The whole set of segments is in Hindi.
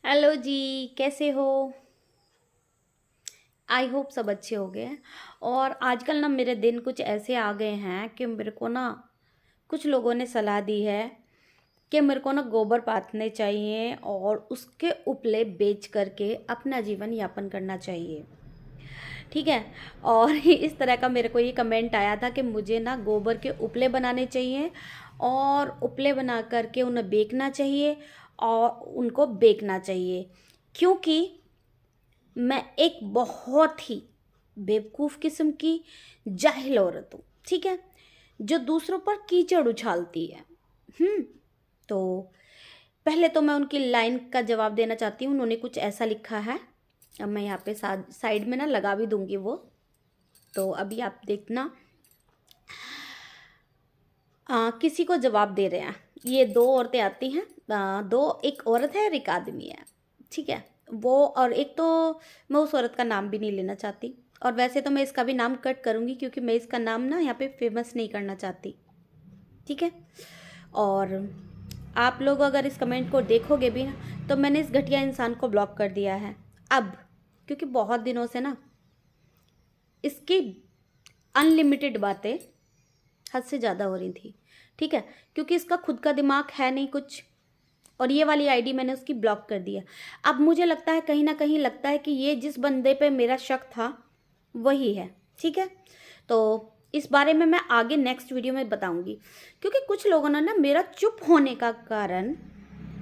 हेलो जी। कैसे हो? आई होप सब अच्छे हो गए हैं। और आजकल ना मेरे दिन कुछ ऐसे आ गए हैं कि मेरे को ना कुछ लोगों ने सलाह दी है कि मेरे को ना गोबर पाथने चाहिए और उसके उपले बेच करके अपना जीवन यापन करना चाहिए। ठीक है। और इस तरह का मेरे को ये कमेंट आया था कि मुझे ना गोबर के उपले बनाने चाहिए और उपले बना करके उन्हें बेचना चाहिए और उनको बेचना चाहिए, क्योंकि मैं एक बहुत ही बेवकूफ़ किस्म की जाहिल औरत हूँ। ठीक है, जो दूसरों पर कीचड़ उछालती है। हम्म तो पहले तो मैं उनकी लाइन का जवाब देना चाहती हूँ। उन्होंने कुछ ऐसा लिखा है, अब मैं यहाँ पे साइड में ना लगा भी दूंगी वो, तो अभी आप देखना। किसी को जवाब दे रहे हैं। ये दो औरतें आती हैं, दो, एक औरत है और एक आदमी है। ठीक है, वो और एक तो मैं उस औरत का नाम भी नहीं लेना चाहती, और वैसे तो मैं इसका भी नाम कट करूँगी क्योंकि मैं इसका नाम ना यहाँ पे फेमस नहीं करना चाहती। ठीक है। और आप लोग अगर इस कमेंट को देखोगे भी ना, तो मैंने इस घटिया इंसान को ब्लॉक कर दिया है अब, क्योंकि बहुत दिनों से ना इसकी अनलिमिटेड बातें हद से ज़्यादा हो रही थी। ठीक है, क्योंकि इसका खुद का दिमाग है नहीं कुछ, और ये वाली आईडी मैंने उसकी ब्लॉक कर दी है। अब मुझे लगता है, कहीं ना कहीं लगता है कि ये जिस बंदे पे मेरा शक था वही है। ठीक है, तो इस बारे में मैं आगे नेक्स्ट वीडियो में बताऊंगी, क्योंकि कुछ लोगों ने ना मेरा चुप होने का कारण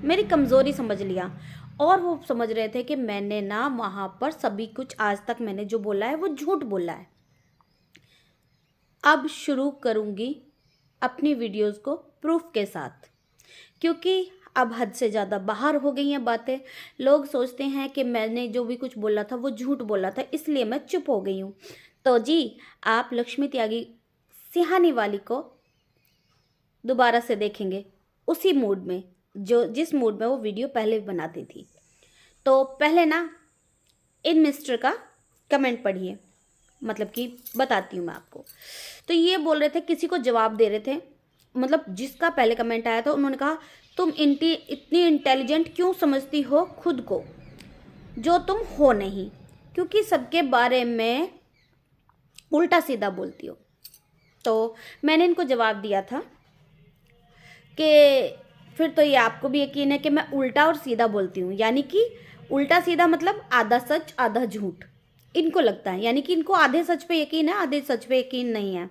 मेरी कमज़ोरी समझ लिया, और वो समझ रहे थे कि मैंने ना वहाँ पर सभी कुछ आज तक मैंने जो बोला है वो झूठ बोला है। अब शुरू करूँगी अपनी वीडियोस को प्रूफ के साथ, क्योंकि अब हद से ज़्यादा बाहर हो गई हैं बातें। लोग सोचते हैं कि मैंने जो भी कुछ बोला था वो झूठ बोला था, इसलिए मैं चुप हो गई हूँ। तो जी, आप लक्ष्मी त्यागी सिहानी वाली को दोबारा से देखेंगे उसी मूड में, जो जिस मूड में वो वीडियो पहले बनाती थी। तो पहले ना इन मिस्टर का कमेंट पढ़िए, मतलब कि बताती हूँ मैं आपको। तो ये बोल रहे थे, किसी को जवाब दे रहे थे, मतलब जिसका पहले कमेंट आया था उन्होंने कहा, तुम इतनी इंटेलिजेंट क्यों समझती हो खुद को, जो तुम हो नहीं, क्योंकि सबके बारे में उल्टा सीधा बोलती हो। तो मैंने इनको जवाब दिया था कि फिर तो ये आपको भी यकीन है कि मैं उल्टा और सीधा बोलती हूँ, यानी कि उल्टा सीधा मतलब आधा सच आधा झूठ इनको लगता है, यानी कि इनको आधे सच पे यकीन है, आधे सच पे यकीन नहीं है।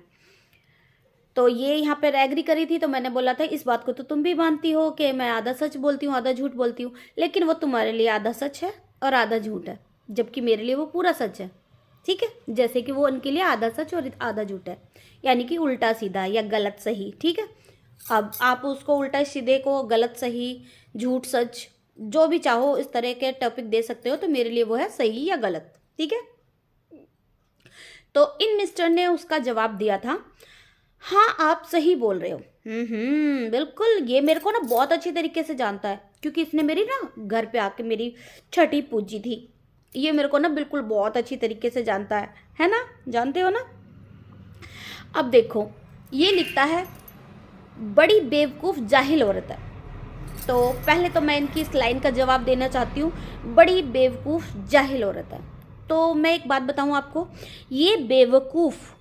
तो ये यहाँ पे एग्री करी थी, तो मैंने बोला था इस बात को तो तुम भी मानती हो कि मैं आधा सच बोलती हूँ आधा झूठ बोलती हूँ, लेकिन वो तुम्हारे लिए आधा सच है और आधा झूठ है, जबकि मेरे लिए वो पूरा सच है। ठीक है, जैसे कि वो उनके लिए आधा सच और आधा झूठ है, यानी कि उल्टा सीधा या गलत सही। ठीक है, अब आप उसको उल्टा सीधे को गलत सही झूठ सच जो भी चाहो इस तरह के टॉपिक दे सकते हो, तो मेरे लिए वो है सही या गलत। ठीक है, तो इन मिस्टर ने उसका जवाब दिया था, हाँ आप सही बोल रहे हो। बिल्कुल, ये मेरे को ना बहुत अच्छी तरीके से जानता है, क्योंकि इसने मेरी ना घर पे आके मेरी छठी पूजी थी। ये मेरे को ना बिल्कुल बहुत अच्छी तरीके से जानता है ना, जानते हो ना। अब देखो, ये लिखता है, बड़ी बेवकूफ़ जाहिल औरत है। तो पहले तो मैं इनकी इस लाइन का जवाब देना चाहती हूँ, बड़ी बेवकूफ़ जाहिल औरत है। तो मैं एक बात बताऊँ आपको, ये बेवकूफ़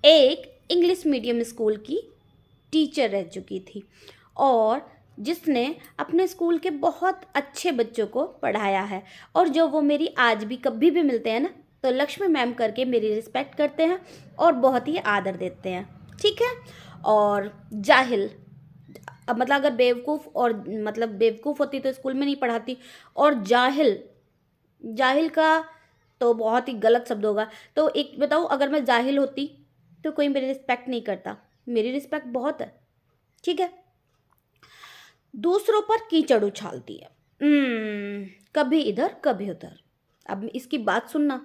एक इंग्लिश मीडियम स्कूल की टीचर रह चुकी थी, और जिसने अपने स्कूल के बहुत अच्छे बच्चों को पढ़ाया है, और जो वो मेरी आज भी कभी भी मिलते हैं ना, तो लक्ष्मी मैम करके मेरी रिस्पेक्ट करते हैं और बहुत ही आदर देते हैं। ठीक है, और जाहिल, अब मतलब अगर बेवकूफ़ और मतलब बेवकूफ़ होती तो स्कूल में नहीं पढ़ाती, और जाहिल, जाहिल का तो बहुत ही गलत शब्द होगा। तो एक बताऊँ, अगर मैं जाहिल होती तो कोई मेरी रिस्पेक्ट नहीं करता, मेरी रिस्पेक्ट बहुत है। ठीक है, दूसरों पर कीचड़ उछालती है, कभी इधर कभी उधर। अब इसकी बात सुनना,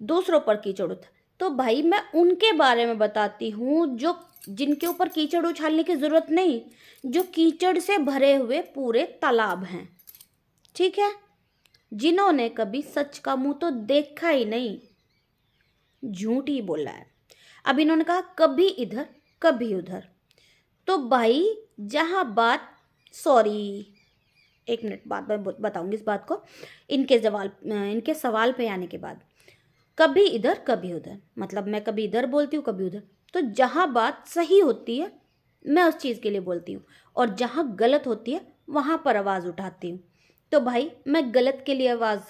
दूसरों पर कीचड़ उछाल, तो भाई मैं उनके बारे में बताती हूँ जो जिनके ऊपर कीचड़ उछालने की ज़रूरत नहीं, जो कीचड़ से भरे हुए पूरे तालाब हैं। ठीक है, जिन्होंने कभी सच का मुंह तो देखा ही नहीं, झूठ ही बोला है। अब इन्होंने कहा कभी इधर कभी उधर, तो भाई जहां बात, सॉरी, एक मिनट बाद में बताऊंगी इस बात को, इनके सवाल पे आने के बाद। कभी इधर कभी उधर, मतलब मैं कभी इधर बोलती हूँ कभी उधर। तो जहाँ बात सही होती है मैं उस चीज़ के लिए बोलती हूँ, और जहाँ गलत होती है वहाँ पर आवाज़ उठाती हूँ। तो भाई मैं गलत के लिए आवाज़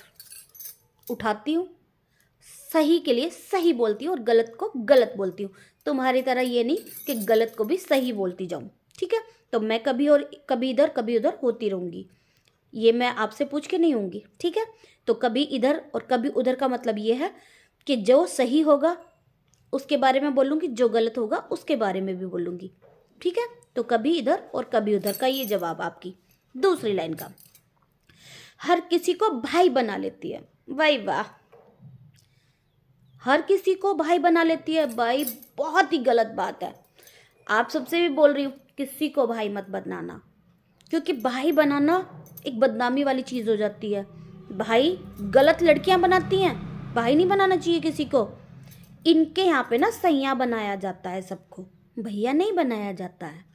उठाती हूँ, सही के लिए सही बोलती हूँ और गलत को गलत बोलती हूँ। तुम्हारी तरह ये नहीं कि गलत को भी सही बोलती जाऊँ, ठीक है। तो मैं कभी और कभी इधर कभी उधर होती रहूँगी, ये मैं आपसे पूछ के नहीं होंगी, ठीक है। तो कभी इधर और कभी उधर का मतलब ये है कि जो सही होगा उसके बारे में बोलूँगी, जो गलत होगा उसके बारे में भी बोलूँगी, ठीक है। तो कभी इधर और कभी उधर का ये जवाब आपकी दूसरी लाइन का। हर किसी को भाई बना लेती है, वाह वाह, हर किसी को भाई बना लेती है भाई, बहुत ही गलत बात है। आप सबसे भी बोल रही हूँ किसी को भाई मत बनाना, क्योंकि भाई बनाना एक बदनामी वाली चीज़ हो जाती है। भाई गलत लड़कियां बनाती हैं, भाई नहीं बनाना चाहिए किसी को। इनके यहाँ पे ना सैया बनाया जाता है सबको, भैया नहीं बनाया जाता है।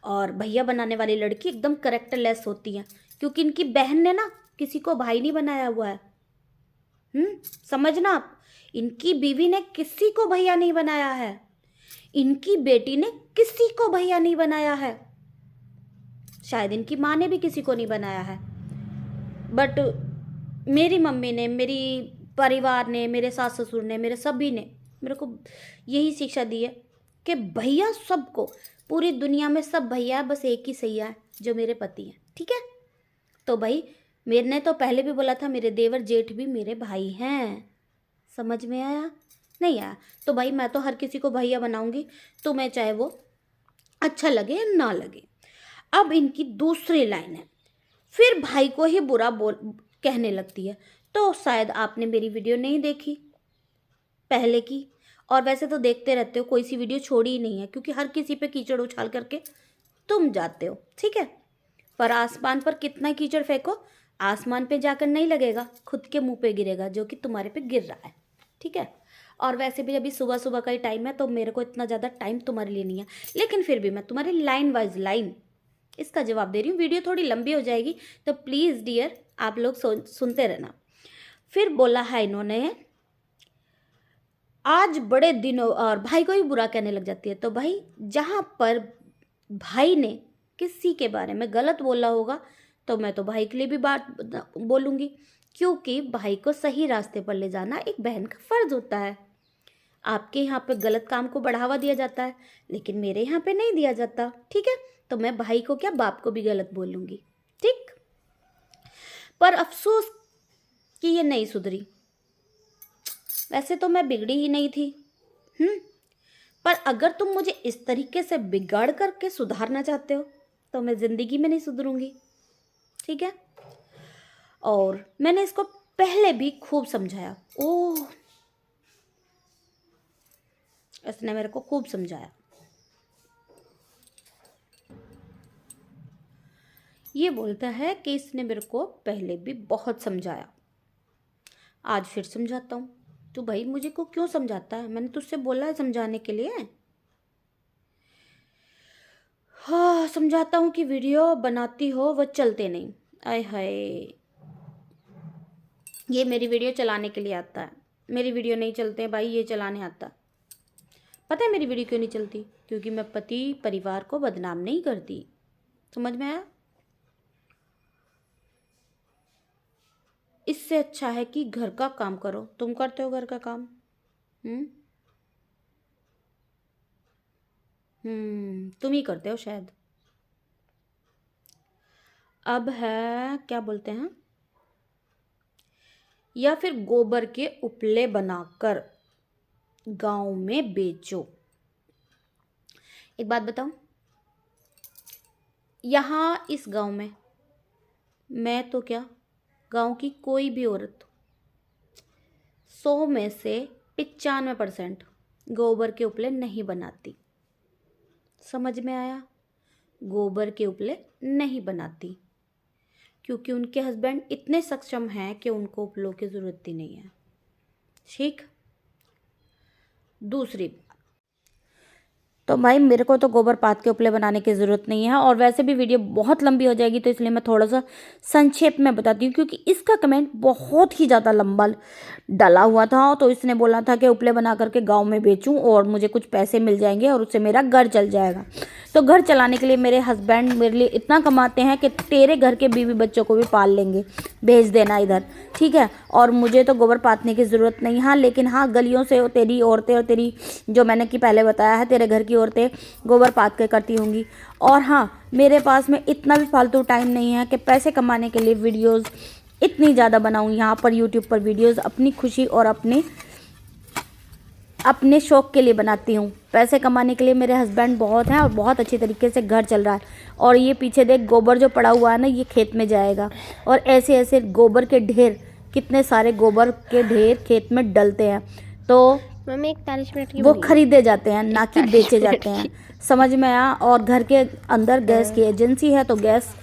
और भैया बनाने वाली लड़की एकदम करेक्टरलेस होती हैं, क्योंकि इनकी बहन ने ना किसी को भाई नहीं बनाया हुआ है। समझना आप, इनकी बीवी ने किसी को भैया नहीं बनाया है, इनकी बेटी ने किसी को भैया नहीं बनाया है, शायद इनकी माँ ने भी किसी को नहीं बनाया है। बट मेरी मम्मी ने, मेरी परिवार ने, मेरे सास ससुर ने, मेरे सभी ने मेरे को यही शिक्षा दी है कि भैया सबको, पूरी दुनिया में सब भैया, बस एक ही सैया है जो मेरे पति हैं, ठीक है। तो भाई मेरे ने तो पहले भी बोला था मेरे देवर जेठ भी मेरे भाई हैं, समझ में आया नहीं आया। तो भाई मैं तो हर किसी को भैया बनाऊंगी, तुम्हें चाहे वो अच्छा लगे या ना लगे। अब इनकी दूसरी लाइन है, फिर भाई को ही बुरा बोल कहने लगती है। तो शायद आपने मेरी वीडियो नहीं देखी पहले की, और वैसे तो देखते रहते हो, कोई सी वीडियो छोड़ी ही नहीं है, क्योंकि हर किसी पे कीचड़ उछाल करके तुम जाते हो, ठीक है। पर आसमान पर कितना कीचड़ फेंको, आसमान पे जाकर नहीं लगेगा, खुद के मुंह पे गिरेगा, जो कि तुम्हारे पे गिर रहा है, ठीक है। और वैसे भी अभी सुबह सुबह का ही टाइम है, तो मेरे को इतना ज़्यादा टाइम तुम्हारे लिए नहीं है, लेकिन फिर भी मैं तुम्हारी लाइन वाइज लाइन इसका जवाब दे रही हूँ। वीडियो थोड़ी लंबी हो जाएगी, तो प्लीज़ डियर आप लोग सुनते रहना। फिर बोला है इन्होंने, आज बड़े दिनों, और भाई को ही बुरा कहने लग जाती है। तो भाई जहाँ पर भाई ने किसी के बारे में गलत बोला होगा, तो मैं तो भाई के लिए भी बात बोलूँगी, क्योंकि भाई को सही रास्ते पर ले जाना एक बहन का फ़र्ज़ होता है। आपके यहाँ पे गलत काम को बढ़ावा दिया जाता है, लेकिन मेरे यहाँ पे नहीं दिया जाता, ठीक है। तो मैं भाई को क्या, बाप को भी गलत बोलूँगी, ठीक। पर अफसोस कि ये नहीं सुधरी। वैसे तो मैं बिगड़ी ही नहीं थी, पर अगर तुम मुझे इस तरीके से बिगाड़ करके सुधारना चाहते हो, तो मैं ज़िंदगी में नहीं सुधरूंगी, ठीक है। और मैंने इसको पहले भी खूब समझाया, ओह इसने मेरे को खूब समझाया। ये बोलता है कि इसने मेरे को पहले भी बहुत समझाया, आज फिर समझाता हूँ। तो भाई मुझे को क्यों समझाता है, मैंने तुझसे बोला है समझाने के लिए। हाँ समझाता हूँ कि वीडियो बनाती हो वो चलते नहीं, आय हाय, ये मेरी वीडियो चलाने के लिए आता है। मेरी वीडियो नहीं चलते हैं भाई, ये चलाने आता है। पता है मेरी वीडियो क्यों नहीं चलती, क्योंकि मैं पति परिवार को बदनाम नहीं करती, समझ में आया। इससे अच्छा है कि घर का काम करो, तुम करते हो घर का काम, तुम ही करते हो शायद। अब है क्या बोलते हैं, या फिर गोबर के उपले बनाकर गांव में बेचो। एक बात बताऊं, यहाँ इस गांव में मैं तो क्या, गांव की कोई भी औरत 100 में से 95% गोबर के उपले नहीं बनाती, समझ में आया। गोबर के उपले नहीं बनाती, क्योंकि उनके हस्बैंड इतने सक्षम हैं कि उनको उपलों की ज़रूरत ही नहीं है, ठीक। दूसरी, तो भाई मेरे को तो गोबर पात के उपले बनाने की ज़रूरत नहीं है, और वैसे भी वीडियो बहुत लंबी हो जाएगी तो इसलिए मैं थोड़ा सा संक्षेप में बताती हूँ, क्योंकि इसका कमेंट बहुत ही ज़्यादा लंबा डाला हुआ था। तो इसने बोला था कि उपले बना करके गांव में बेचूं और मुझे कुछ पैसे मिल जाएंगे और उससे मेरा घर चल जाएगा। तो घर चलाने के लिए मेरे हस्बैंड मेरे लिए इतना कमाते हैं कि तेरे घर के बीवी बच्चों को भी पाल लेंगे, भेज देना इधर, ठीक है। और मुझे तो गोबर पाथने की ज़रूरत नहीं। हाँ लेकिन हाँ, गलियों से तेरी औरतें और तेरी जो मैंने कि पहले बताया है, तेरे घर की औरतें गोबर पाथ के करती होंगी। और हाँ, मेरे पास में इतना भी फालतू टाइम नहीं है कि पैसे कमाने के लिए वीडियोस इतनी ज़्यादा बनाऊँ यहाँ पर यूट्यूब पर वीडियोस। अपनी खुशी और अपने शौक़ के लिए बनाती हूँ। पैसे कमाने के लिए मेरे हस्बैंड बहुत हैं और बहुत अच्छी तरीके से घर चल रहा है। और ये पीछे देख, गोबर जो पड़ा हुआ है ना, ये खेत में जाएगा। और ऐसे ऐसे गोबर के ढेर, कितने सारे गोबर के ढेर खेत में डलते हैं, तो मम्मी 41 मिनट की वो खरीदे जाते हैं, ना कि बेचे जाते हैं। समझ में आया। और घर के अंदर गैस की एजेंसी है, तो गैस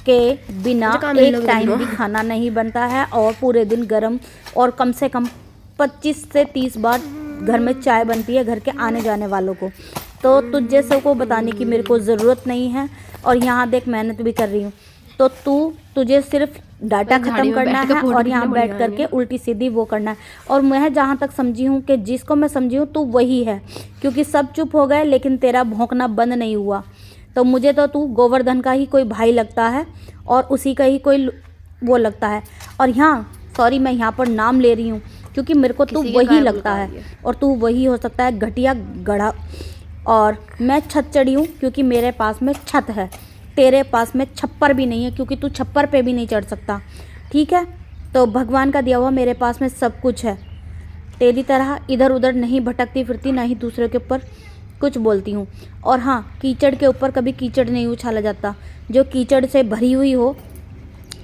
के बिना एक टाइम भी खाना नहीं बनता है, और पूरे दिन गर्म, और कम से कम 25 से 30 बार घर में चाय बनती है घर के आने जाने वालों को। तो तुझे सबको बताने की मेरे को ज़रूरत नहीं है। और यहाँ देख, मेहनत भी कर रही हूँ, तो तुझे सिर्फ डाटा ख़त्म करना है और यहाँ बैठ करके उल्टी सीधी वो करना है। और मैं जहाँ तक समझी हूँ कि जिसको मैं समझी हूँ तू वही है, क्योंकि सब चुप हो गए लेकिन तेरा भौंकना बंद नहीं हुआ। तो मुझे तो तू गोवर्धन का ही कोई भाई लगता है और उसी का ही कोई वो लगता है। और यहाँ सॉरी, मैं यहाँ पर नाम ले रही हूँ क्योंकि मेरे को तू वही लगता है, और तू वही हो सकता है घटिया गधा। और मैं छत चढ़ी हूँ क्योंकि मेरे पास में छत है, तेरे पास में छप्पर भी नहीं है क्योंकि तू छप्पर पे भी नहीं चढ़ सकता, ठीक है। तो भगवान का दिया हुआ मेरे पास में सब कुछ है। तेरी तरह इधर उधर नहीं भटकती फिरती, ना ही दूसरे के ऊपर कुछ बोलती हूँ। और हाँ, कीचड़ के ऊपर कभी कीचड़ नहीं उछाला जाता। जो कीचड़ से भरी हुई हो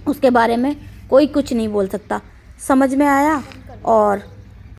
उसके बारे में कोई कुछ नहीं बोल सकता। समझ में आया। और